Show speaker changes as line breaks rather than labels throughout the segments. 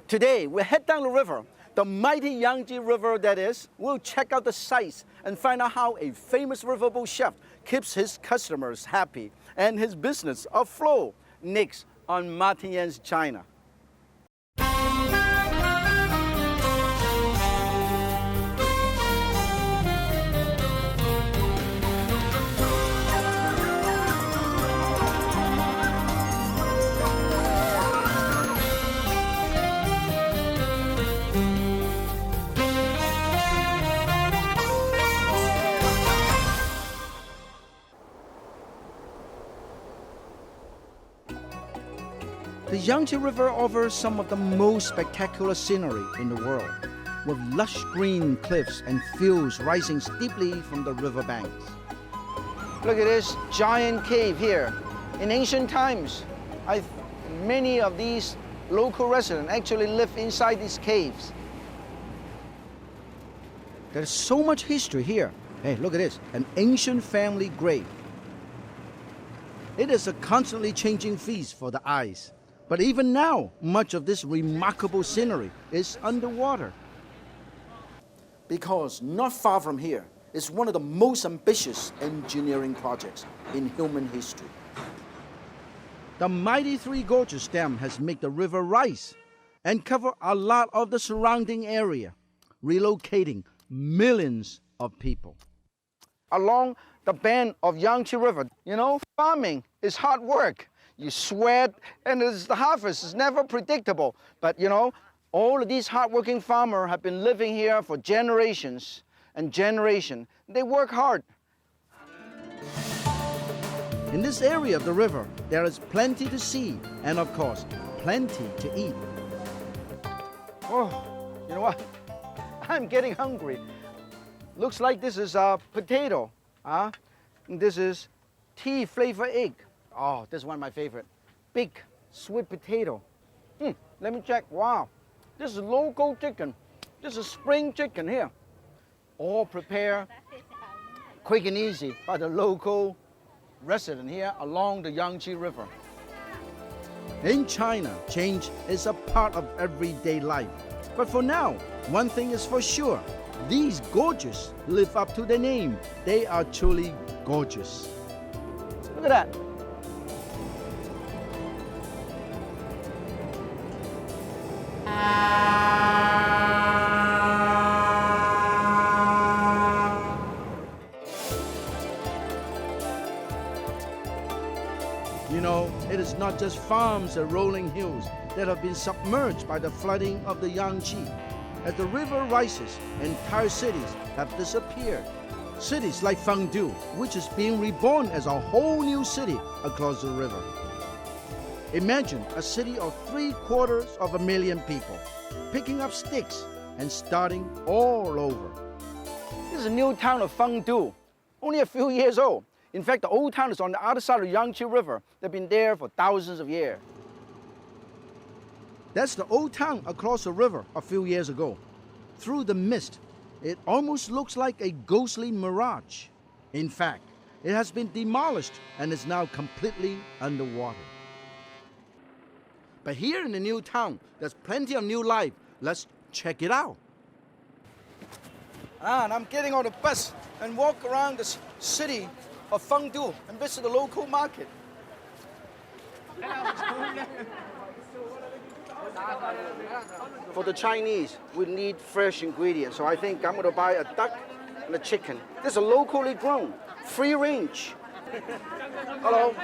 Today, we head down the river, the mighty Yangtze River that is. We'll check out the sights and find out how a famous riverboat chef keeps his customers happy and his business afloat. Next on Martin Yan's China. The Yangtze River offers some of the most spectacular scenery in the world, with lush green cliffs and fields rising steeply from the riverbanks. Look at this giant cave here. In ancient times, many of these local residents actually live inside these caves. There's so much history here. Hey, look at this, an ancient family grave. It is a constantly changing feast for the eyes. But even now, much of this remarkable scenery is underwater. Because not far from here is one of the most ambitious engineering projects in human history. The mighty Three Gorges Dam has made the river rise and cover a lot of the surrounding area, relocating millions of people. Along the bend of Yangtze River, farming is hard work. You sweat, and the harvest is never predictable. But, all of these hardworking farmers have been living here for generations and generations. They work hard. In this area of the river, there is plenty to see and, of course, plenty to eat. Oh, you know what? I'm getting hungry. Looks like this is a potato. And this is tea flavored egg. Oh, this is one of my favorite. Big sweet potato. Let me check. Wow. This is local chicken. This is spring chicken here. All prepared quick and easy by the local resident here along the Yangtze River. In China, change is a part of everyday life. But for now, one thing is for sure. These gorges live up to their name. They are truly gorgeous. Look at that. It is not just farms and rolling hills that have been submerged by the flooding of the Yangtze. As the river rises, entire cities have disappeared. Cities like Fengdu, which is being reborn as a whole new city across the river. Imagine a city of 750,000 people, picking up sticks and starting all over. This is a new town of Fengdu, only a few years old. In fact, the old town is on the other side of the Yangtze River. They've been there for thousands of years. That's the old town across the river a few years ago. Through the mist, it almost looks like a ghostly mirage. In fact, it has been demolished and is now completely underwater. But here in the new town, there's plenty of new life. Let's check it out. And I'm getting on the bus and walk around the city of Fengdu and visit the local market. For the Chinese, we need fresh ingredients. So I think I'm going to buy a duck and a chicken. This is locally grown, free range. Hello.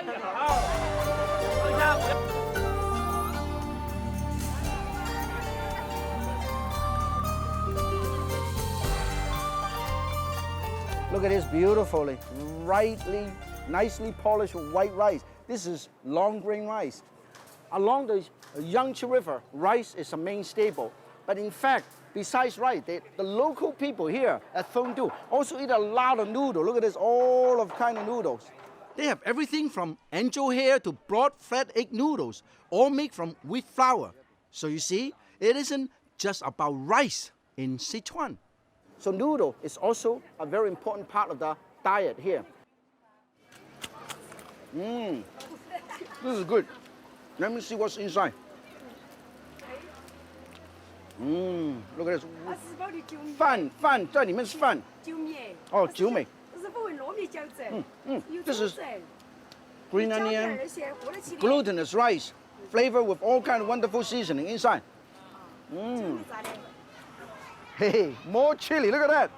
Look at this beautifully, nicely polished white rice. This is long grain rice. Along the Yangtze River, rice is a main staple. But in fact, besides rice, the local people here at Fengdu also eat a lot of noodles. Look at this, all of kind of noodles. They have everything from angel hair to broad flat egg noodles, all made from wheat flour. So you see, it isn't just about rice in Sichuan. So noodle is also a very important part of the diet here. This is good. Let me see what's inside. Look at this.
它是包的酒面。
饭，这里面是饭。
酒面。
哦，酒米。
这是不会糯米饺子。有
This
饺
is
子。
green onion, glutinous rice, flavor with all kind of wonderful seasoning inside. Hey, more chili. Look at that.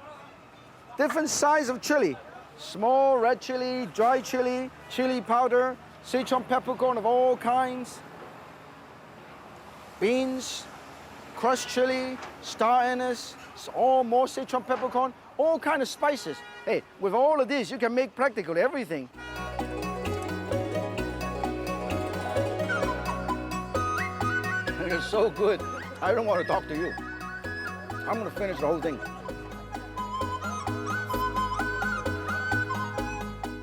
Different size of chili. Small red chili, dry chili, chili powder, Sichuan peppercorn of all kinds, beans, crushed chili, star anise, all more Sichuan peppercorn, all kind of spices. Hey, with all of this, you can make practically everything. It's so good. I don't want to talk to you. I'm going to finish the whole thing.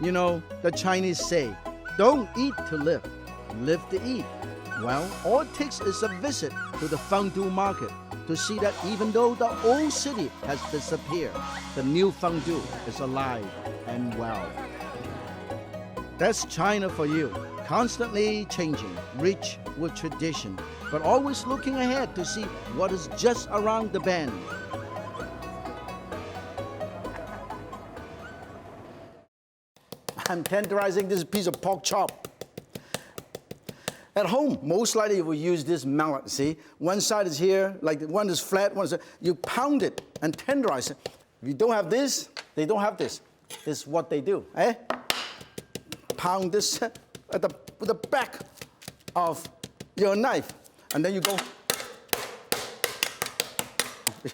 You know, the Chinese say, don't eat to live, live to eat. Well, all it takes is a visit to the Fengdu market to see that even though the old city has disappeared, the new Fengdu is alive and well. That's China for you, constantly changing, rich with tradition, but always looking ahead to see what is just around the bend. I'm tenderizing this piece of pork chop. At home, most likely you will use this mallet, see? One side is here, like one is flat, one is... You pound it and tenderize it. If you don't have this, they don't have this. This is what they do, eh? Pound this at with the back of your knife, and then you go...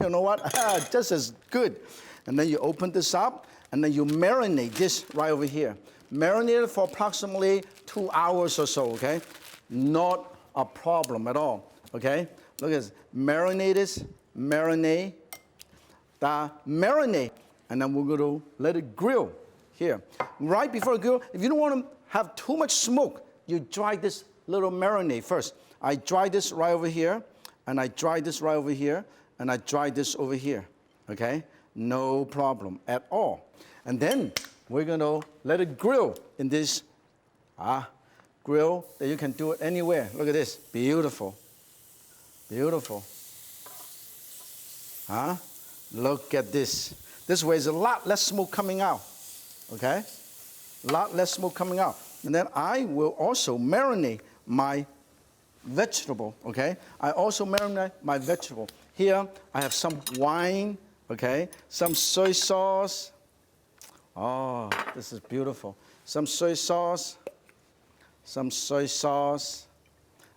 You know what? Just as good. And then you open this up, and then you marinate this right over here. Marinate it for approximately 2 hours or so, okay? Not a problem at all, okay? Look at this. Marinate this, marinate, and then we're going to let it grill here. Right before it grill, if you don't want to have too much smoke, you dry this little marinade first. I dry this right over here, and I dry this right over here, and I dry this over here, okay? No problem at all. And then we're going to let it grill in this grill that you can do it anywhere. Look at this. Beautiful. Beautiful. Look at this. This way is a lot less smoke coming out. Okay? A lot less smoke coming out. And then I will also marinate my vegetable. Okay? I also marinate my vegetable. Here I have some wine. Okay? Some soy sauce. Oh, this is beautiful. Some soy sauce,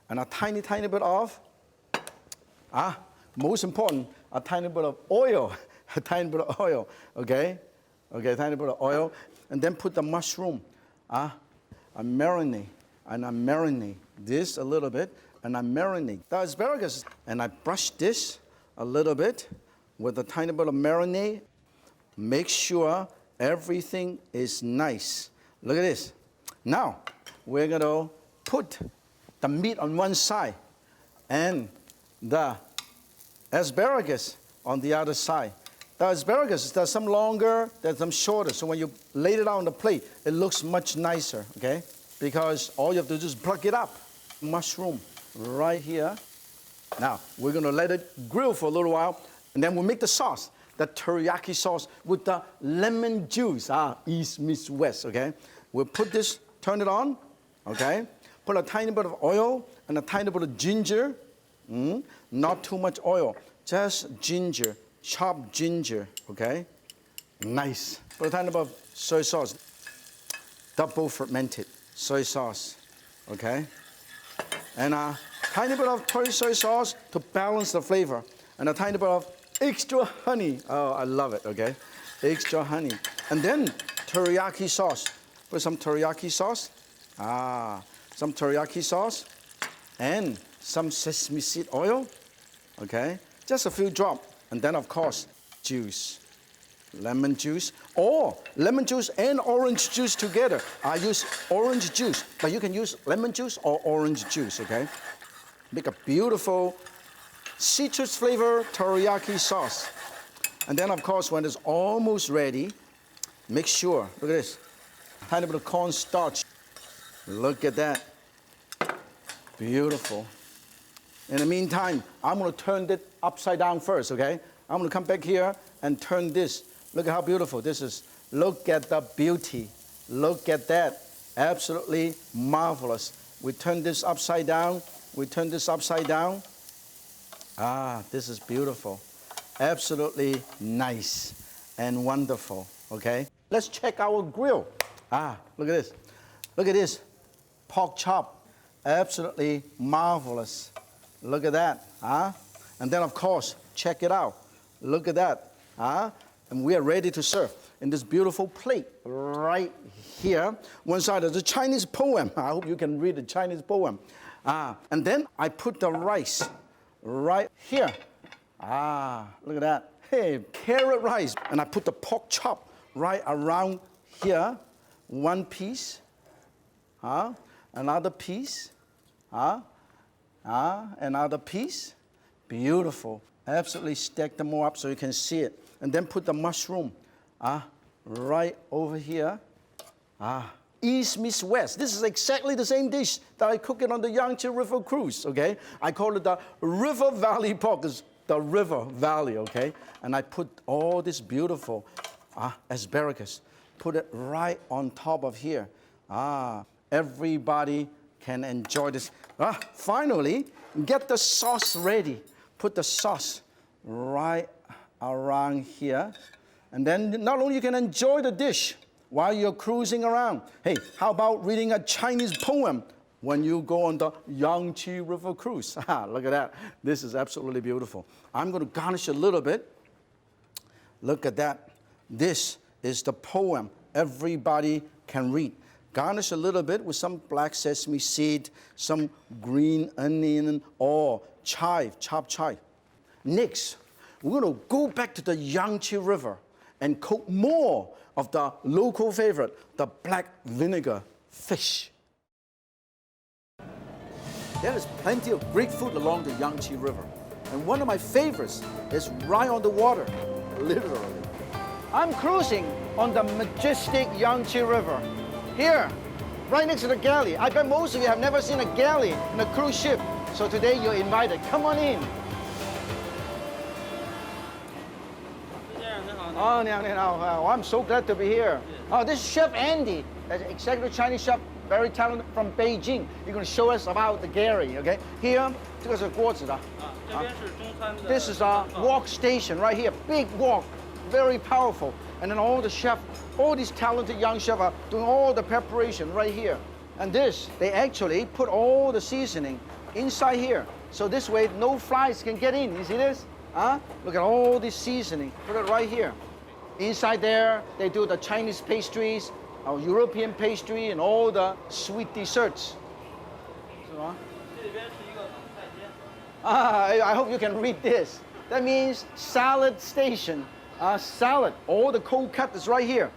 and a tiny, tiny bit of, most important, a tiny bit of oil, a tiny bit of oil, okay? Okay, a tiny bit of oil, and then put the mushroom. I marinate this a little bit, and I marinate the asparagus, and I brush this a little bit with a tiny bit of marinade. Make sure everything is nice. Look at this. Now, we're going to put the meat on one side and the asparagus on the other side. The asparagus, there's some longer, there's some shorter. So when you lay it out on the plate, it looks much nicer, okay? Because all you have to do is plug it up. Mushroom right here. Now, we're going to let it grill for a little while, and then we'll make the sauce. The teriyaki sauce with the lemon juice. East meets west, okay? We'll put this, turn it on, okay? Put a tiny bit of oil and a tiny bit of ginger. Not too much oil, just ginger, chopped ginger, okay? Nice. Put a tiny bit of soy sauce, double fermented soy sauce, okay? And a tiny bit of soy sauce to balance the flavor, and a tiny bit of extra honey. Oh, I love it, okay? Extra honey. And then teriyaki sauce. Put some teriyaki sauce. Some teriyaki sauce. And some sesame seed oil. Okay? Just a few drops. And then, of course, juice. Lemon juice. Or lemon juice and orange juice together. I use orange juice. But you can use lemon juice or orange juice, okay? Make a beautiful citrus flavor teriyaki sauce. And then, of course, when it's almost ready, make sure, look at this, tiny bit of cornstarch. Look at that. Beautiful. In the meantime, I'm going to turn it upside down first, okay? I'm going to come back here and turn this. Look at how beautiful this is. Look at the beauty. Look at that. Absolutely marvelous. We turn this upside down. We turn this upside down. Ah, this is beautiful. Absolutely nice and wonderful, okay? Let's check our grill. Ah, look at this. Look at this. Pork chop. Absolutely marvelous. Look at that, huh? And then, of course, check it out. Look at that, huh? And we are ready to serve in this beautiful plate right here. One side is the Chinese poem. I hope you can read the Chinese poem. And then I put the rice right here. Look at that. Hey, carrot rice. And I put the pork chop right around here. One piece. Another piece. Another piece. Beautiful. Absolutely stack them all up so you can see it. And then put the mushroom right over here. East meets west. This is exactly the same dish that I cooked it on the Yangtze River cruise, okay? I call it the River Valley pork. It's the River Valley, okay? And I put all this beautiful asparagus. Put it right on top of here. Everybody can enjoy this. Finally, get the sauce ready. Put the sauce right around here. And then not only you can enjoy the dish while you're cruising around. Hey, how about reading a Chinese poem when you go on the Yangtze River cruise? Look at that. This is absolutely beautiful. I'm going to garnish a little bit. Look at that. This is the poem everybody can read. Garnish a little bit with some black sesame seed, some green onion, or chive, chopped chive. Next, we're going to go back to the Yangtze River and cook more of the local favorite, the black vinegar fish. There is plenty of great food along the Yangtze River. And one of my favorites is right on the water, literally. I'm cruising on the majestic Yangtze River. Here, right next to the galley. I bet most of you have never seen a galley in a cruise ship. So today you're invited. Come on in. Oh, I'm so glad to be here. Oh, this is Chef Andy, executive Chinese chef, very talented from Beijing. You're going to show us about the galley, okay? Here, 这个是锅子的. This is our wok station right here. Big wok, very powerful. And then all the chefs, all these talented young chefs are doing all the preparation right here. And this, they actually put all the seasoning inside here. So this way, no flies can get in. You see this? Look at all this seasoning. Put it right here. Inside there, they do the Chinese pastries, our European pastry, and all the sweet desserts. I hope you can read this. That means salad station. Salad. All the cold cut is right here.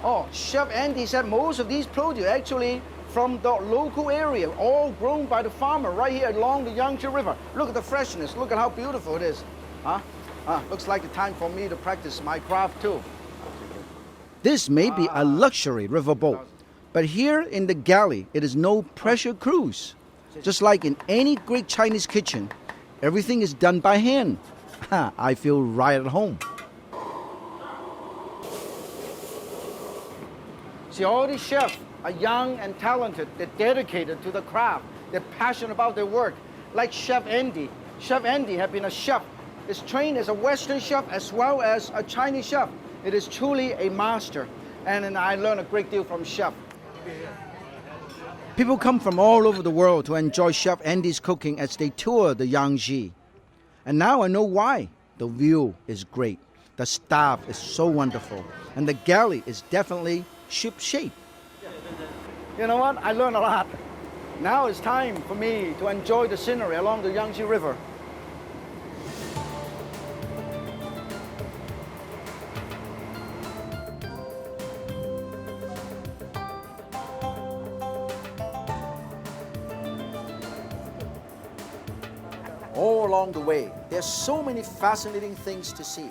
Oh, Chef Andy said most of these produce actually from the local area, all grown by the farmer right here along the Yangtze River. Look at the freshness. Look at how beautiful it is. Looks like the time for me to practice my craft too. This may be a luxury riverboat, but here in the galley, it is no pressure cruise. Just like in any great Chinese kitchen, everything is done by hand. I feel right at home. See, all these chefs are young and talented. They're dedicated to the craft. They're passionate about their work. Like Chef Andy. Chef Andy has been a chef. He's trained as a Western chef as well as a Chinese chef. It is truly a master. And I learned a great deal from Chef. People come from all over the world to enjoy Chef Andy's cooking as they tour the Yangtze. And now I know why. The view is great. The staff is so wonderful. And the galley is definitely ship-shape. You know what? I learned a lot. Now it's time for me to enjoy the scenery along the Yangtze River. All along the way, there's so many fascinating things to see.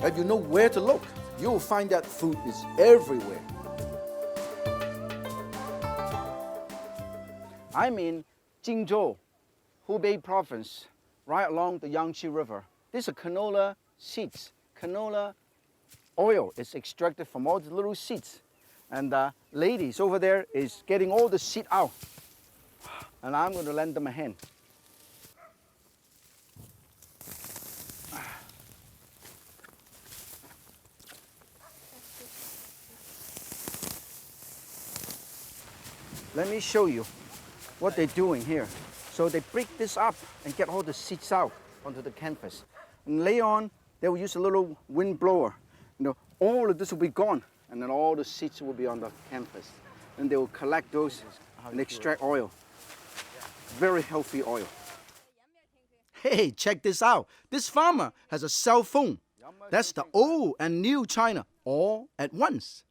if you know where to look, you'll find that food is everywhere. I'm in Guangzhou, Hubei province, right along the Yangtze River. These are canola seeds. Canola oil is extracted from all the little seeds. And the ladies over there is getting all the seed out. And I'm going to lend them a hand. Let me show you what they're doing here. So they break this up and get all the seeds out onto the canvas. And later on, they will use a little wind blower. You know, all of this will be gone, and then all the seeds will be on the canvas. And they will collect those and extract oil. Very healthy oil. Hey, check this out. This farmer has a cell phone. That's the old and new China all at once.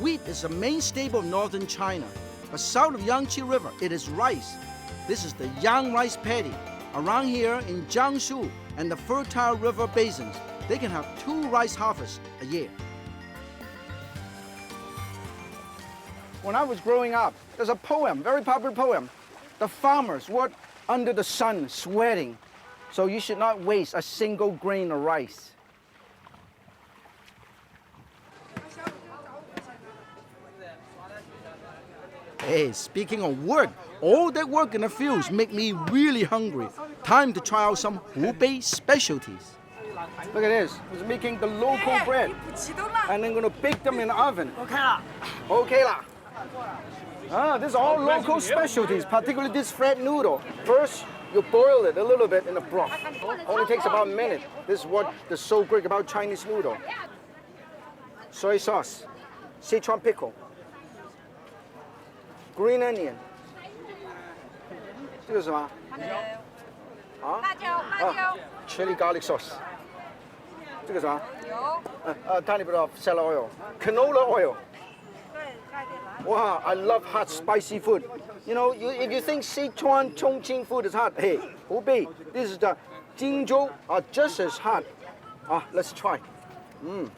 Wheat is the main staple of northern China, but south of Yangtze River, it is rice. This is the young rice paddy. Around here in Jiangsu and the fertile river basins, they can have 2 rice harvests a year. When I was growing up, there's a poem, very popular poem. The farmers work under the sun, sweating, so you should not waste a single grain of rice. Hey, speaking of work, all that work in the fields make me really hungry. Time to try out some Hubei specialties. Look at this. He's making the local bread. And then going to bake them in the oven. Okay lah. Ah, these are all local specialties, particularly this fried noodle. First, you boil it a little bit in the broth. Only takes about a minute. This is what is so great about Chinese noodle. Soy sauce, Sichuan pickle, green onion. 这个是什么？啊？辣椒。Chili garlic sauce. 这个是什么？油。tiny bit of celery oil, canola oil. Wow, I love hot, spicy food. You know, if you think Sichuan, Chongqing food is hot, hey, Hubei, this is the Guangzhou are just as hot. Let's try. Mm.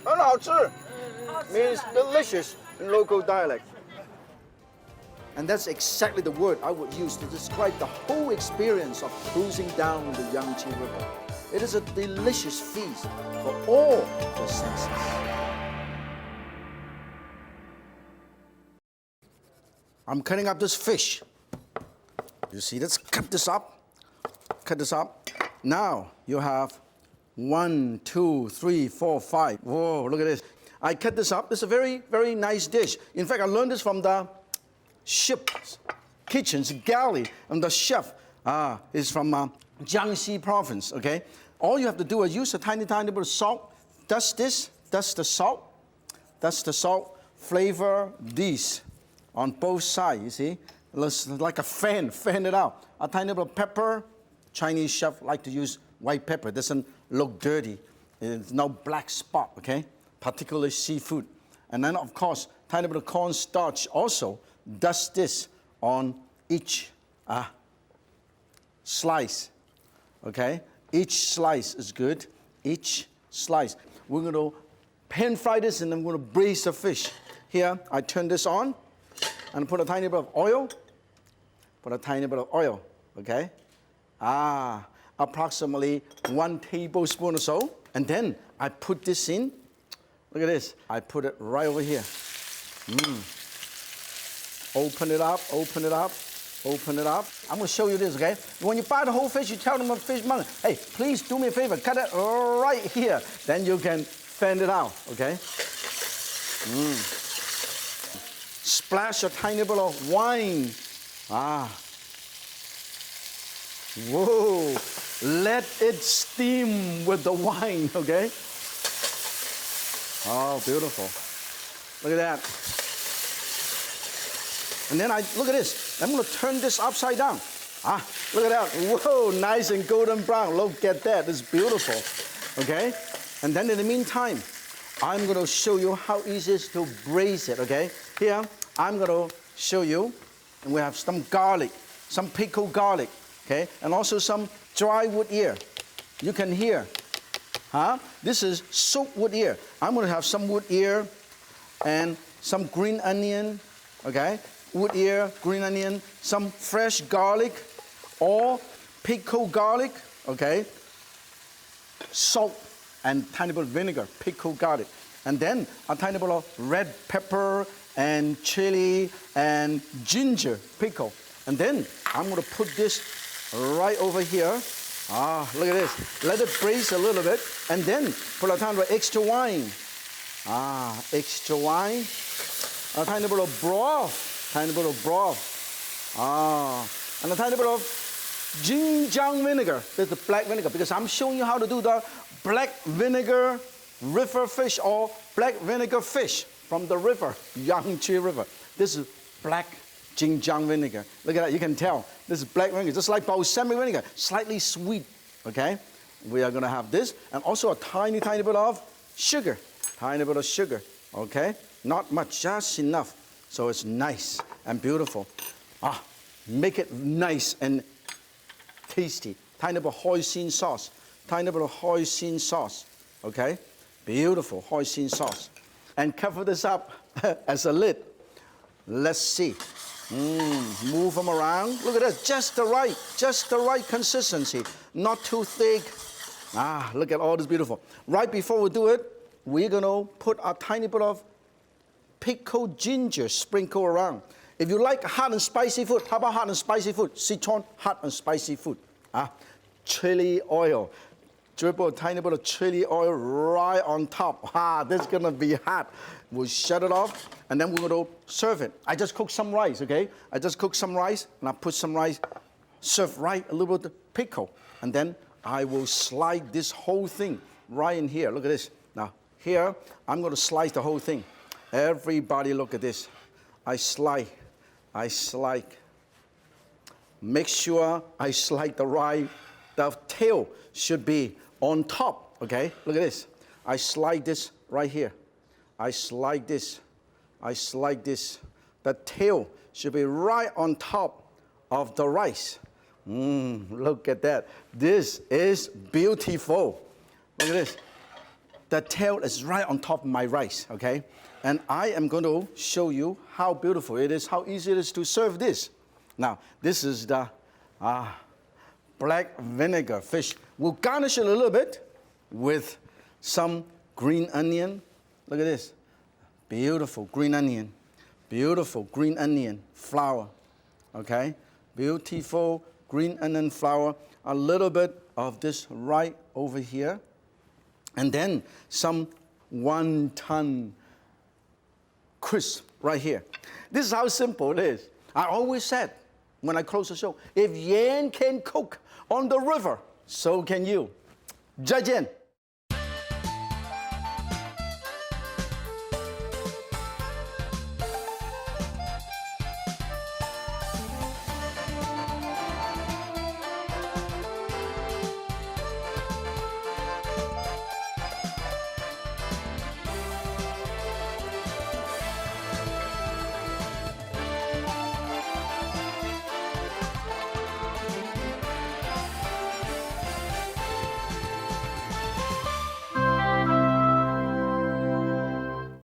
很好吃 means delicious in local dialect. And that's exactly the word I would use to describe the whole experience of cruising down the Yangtze River. It is a delicious feast for all the senses. I'm cutting up this fish. You see, let's cut this up. Cut this up. Now you have 1, 2, 3, 4, 5. Whoa, look at this. I cut this up. It's a very, very nice dish. In fact, I learned this from the ship's kitchen's galley. And the chef is from Jiangxi province, okay? All you have to do is use a tiny, tiny bit of salt. That's this. That's the salt. That's the salt. Flavor these on both sides, you see? It's like a fan it out. A tiny bit of pepper. Chinese chef like to use white pepper. It doesn't look dirty. There's no black spot, okay? Particularly seafood. And then, of course, tiny bit of cornstarch also. Dust this on each slice, okay? Each slice is good. Each slice. We're going to pan fry this and then we're going to braise the fish. Here, I turn this on and put a tiny bit of oil. Put a tiny bit of oil, okay? Approximately 1 tablespoon or so. And then I put this in. Look at this. I put it right over here. Open it up, open it up, open it up. I'm going to show you this, okay? When you buy the whole fish, you tell them a fishmonger, hey, please do me a favor, cut it right here. Then you can fan it out, okay? Splash a tiny bit of wine. Whoa. Let it steam with the wine, okay? Oh, beautiful. Look at that. And then look at this. I'm going to turn this upside down. Look at that. Whoa, nice and golden brown. Look at that. It's beautiful. Okay? And then in the meantime, I'm going to show you how easy it is to braise it, okay? Here, I'm going to show you And we have some garlic, some pickled garlic, okay? And also some dry wood ear. You can hear, This is soaked wood ear. I'm going to have some wood ear and some green onion, okay? Wood ear, green onion, some fresh garlic or pickled garlic, okay? Salt and tiny bit of vinegar, pickled garlic. And then a tiny bit of red pepper and chili and ginger pickle. And then I'm going to put this right over here. Look at this. Let it braise a little bit. And then put a tiny bit of extra wine. Extra wine. A tiny bit of broth. Tiny bit of broth. And a tiny bit of Jingjiang vinegar. That's the black vinegar, because I'm showing you how to do the black vinegar river fish or black vinegar fish from the river, Yangtze River. This is black Jingjiang vinegar. Look at that, you can tell. This is black vinegar, just like balsamic vinegar, slightly sweet, okay? We are gonna have this, and also a tiny, tiny bit of sugar. Tiny bit of sugar, okay? Not much, just enough. So it's nice and beautiful. Make it nice and tasty. Tiny bit of hoisin sauce. Tiny bit of hoisin sauce, okay? Beautiful hoisin sauce. And cover this up as a lid. Let's see. Move them around. Look at that, just the right consistency. Not too thick. Look at all this beautiful. Right before we do it, we're gonna put a tiny bit of pickled ginger sprinkle around. If you like hot and spicy food, how about hot and spicy food? Sichuan hot and spicy food. Chili oil. Dribble a tiny bit of chili oil right on top. This is gonna be hot. We'll shut it off, and then we're gonna serve it. I just cooked some rice, okay? I just cooked some rice, and I put some rice, serve right a little bit of pickle. And then I will slide this whole thing right in here. Look at this. Now, here, I'm gonna slice the whole thing. Everybody look at this. I slide. Make sure I slide the right. The tail should be on top, okay? Look at this. I slide this right here. I slide this. The tail should be right on top of the rice. Look at that. This is beautiful. Look at this. The tail is right on top of my rice, okay? And I am going to show you how beautiful it is, how easy it is to serve this. Now, this is the black vinegar fish. We'll garnish it a little bit with some green onion. Look at this. Beautiful green onion. Beautiful green onion flour. Okay? Beautiful green onion flour. A little bit of this right over here. And then some wonton crisp right here. This is how simple it is. I always said when I close the show, if Yan can cook on the river, so can you. 再见。